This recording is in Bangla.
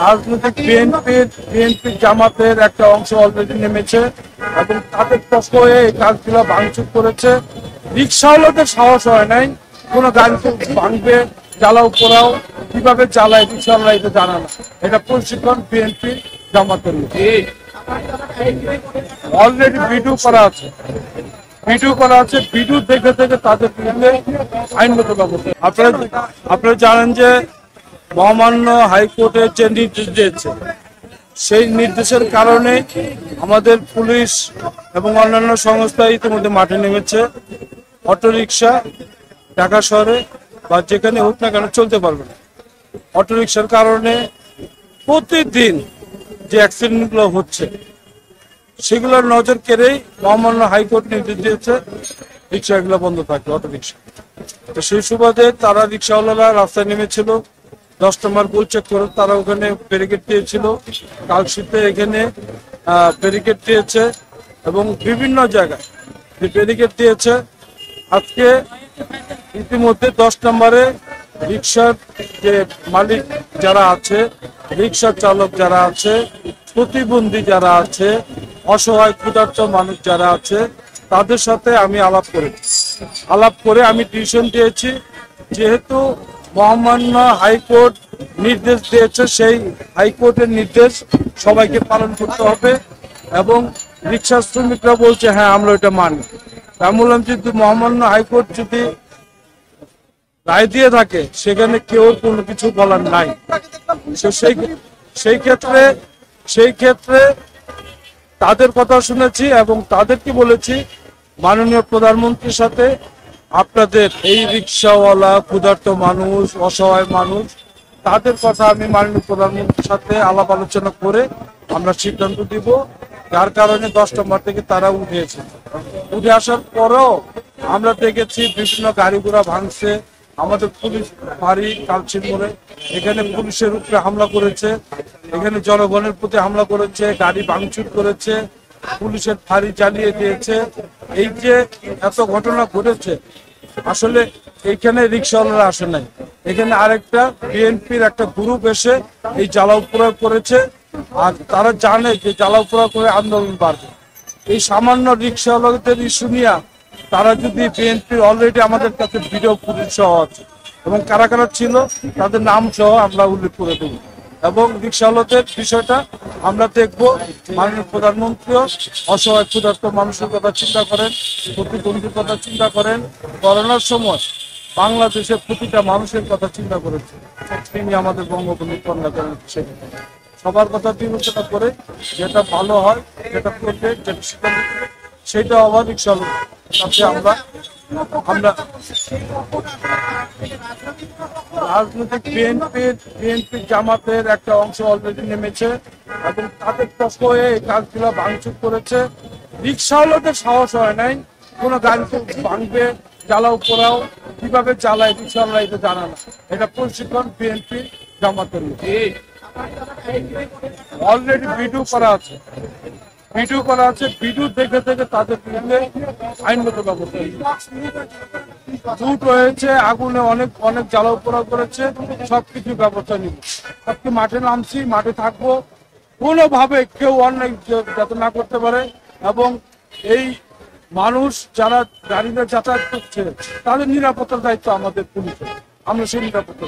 রাজনৈতিক বিএনপি জামাতের একটা অংশ অলরেডি নেমেছে এবং তাদের পক্ষ হয়ে এই কাজগুলো ভাঙচুর করেছে। রিক্সাওয়ালাদের সাহস হয় নাই কোনো গাড়ি ভাঙবে, জ্বালাও পোড়াও, কিভাবে জ্বালায় রিক্সাওয়ালা এটা জানা না। এটা প্রশিক্ষণ বিএনপি জামাতের অলরেডি ভিডিও করা আছে, ভিডিও দেখে দেখে তাদের বিরুদ্ধে আইনগত ব্যবস্থা। আপনারা জানেন যে মহামান্য হাইকোর্টের যে নির্দেশ দিয়েছে, সেই নির্দেশের কারণে আমাদের পুলিশ এবং অন্যান্য সংস্থা ইতিমধ্যে মাঠে নেমেছে। অটোরিকশা ঢাকা শহরে বা যেখানে হোক না কেন চলতে পারবে না। অটোরিকশার কারণে প্রতিদিন যে অ্যাক্সিডেন্টগুলো হচ্ছে সেগুলোর নজর কেড়েই মহামান্য হাইকোর্ট নির্দেশ দিয়েছে রিক্সাগুলো বন্ধ থাকবে, অটোরিকশা। তো সেই সুবাদে তারা রিক্সাওয়ালারা রাস্তায় নেমেছিল, 10 নম্বর গোল চেক করে তারা ওখানে ব্যারিকেড দিয়েছিল, কালশিতে এখানে ব্যারিকেড দিয়েছে এবং বিভিন্ন জায়গায় যে ব্যারিকেড দিয়েছে। আজকে ইতিমধ্যে 10 নম্বরে রিক্সার যে মালিক যারা আছে, রিক্সা চালক যারা আছে, প্রতিবন্ধী যারা আছে, অসহায় ক্ষুধার্ত মানুষ যারা আছে, তাদের সাথে আমি আলাপ করে আমি ডিসিশন দিয়েছি, যেহেতু মহামান্য হাইকোর্ট নির্দেশ দিয়েছে, সেই হাইকোর্টের নির্দেশ সবাইকে পালন করতে হবে। এবং রিক্সা শ্রমিকরা বলছে হ্যাঁ আমরা এটা মানি। আমি বললাম যদি মহামান্য হাইকোর্ট যদি রায় দিয়ে থাকে সেখানে কেউ কোনো কিছু বলার নাই। সেই ক্ষেত্রে তাদের কথা শুনেছি এবং তাদেরকে বলেছি মাননীয় প্রধানমন্ত্রীর সাথে আপনাদের এই রিক্সাওয়ালা, ক্ষুধার্ত মানুষ, অসহায় মানুষ, তাদের কথা আমি মাননীয় প্রধানমন্ত্রীর সাথে আলাপ আলোচনা করে আমরা সিদ্ধান্ত দিব। যার কারণে 10 নম্বর থেকে তারা উঠে আসার পরেও আমরা দেখেছি বিভিন্ন গাড়ি ঘোড়া ভাঙছে। আমাদের পুলিশ ফাঁড়ি কালচির মোড়ে এখানে পুলিশের উপরে হামলা করেছে, এখানে জনগণের প্রতি হামলা করেছে, গাড়ি ভাঙচুর করেছে, পুলিশের ফাঁড়ি জ্বালিয়ে দিয়েছে। এই যে এত ঘটনা ঘটেছে, আসলে এইখানে রিক্সাওয়ালারা আসে নাই, এখানে আরেকটা বিএনপির একটা গ্রুপ এসে এই জ্বালাও পোড়া করেছে। আর তারা জানে যে জ্বালাও পোড়া করে আন্দোলন বাড়বে। এই সামান্য রিক্সাওয়ালাদের ইস্যু নিয়ে তারা যদি বিএনপির অলরেডি আমাদের কাছে ভিডিও ফুটেজ সহ আছে এবং কারা কারা ছিল তাদের নাম সহ আমরা উল্লেখ করে দেব। এবং রিক্সাওয়ালাদের বিষয়টা আমরা দেখব। মাননীয় প্রধানমন্ত্রীও অসহায় ক্ষুধার্ত মানুষের কথা চিন্তা করেন, প্রতিবন্ধীর কথা চিন্তা করেন, করোনার সময় বাংলাদেশের প্রতিটা মানুষের কথা চিন্তা করেছে। তিনি আমাদের বঙ্গবন্ধু কন্যা করেন, সবার কথা বিবেচনা করে যেটা ভালো হয়, যেটা করবে, যেটা সিদ্ধান্ত সেটা আবার রিক্সাওয়ালা আমরা রাজনৈতিক বিএনপি জামাতের একটা অংশ অলরেডি নেমেছে এবং তাদের পক্ষ হয়ে এই কাজগুলো ভাঙচুর করেছে। রিক্সাওয়ালাদের সাহস হয় নাই কোনো গাড়ি ভাঙবে, জ্বালাও পোড়াও, কিভাবে জ্বালায় রিক্সাওয়ালা এটা জানা না। এটা প্রশিক্ষণ বিএনপি জামাতের অলরেডি ভিডিও করা আছে, ভিডিও দেখে দেখে তাদের বিরুদ্ধে আইনগত ব্যবস্থা। লুট হয়েছে, আগুনে অনেক জ্বালাও পোড়াও করেছে, সবকিছু ব্যবস্থা নিব। আজকে মাঠে নামছি, মাঠে থাকবো, কোনোভাবে কেউ অন্যায় যাতে না করতে পারে। এবং এই মানুষ যারা গাড়িতে যাতায়াত করছে তাদের নিরাপত্তার দায়িত্ব আমাদের পুলিশের, আমরা সেই নিরাপত্তা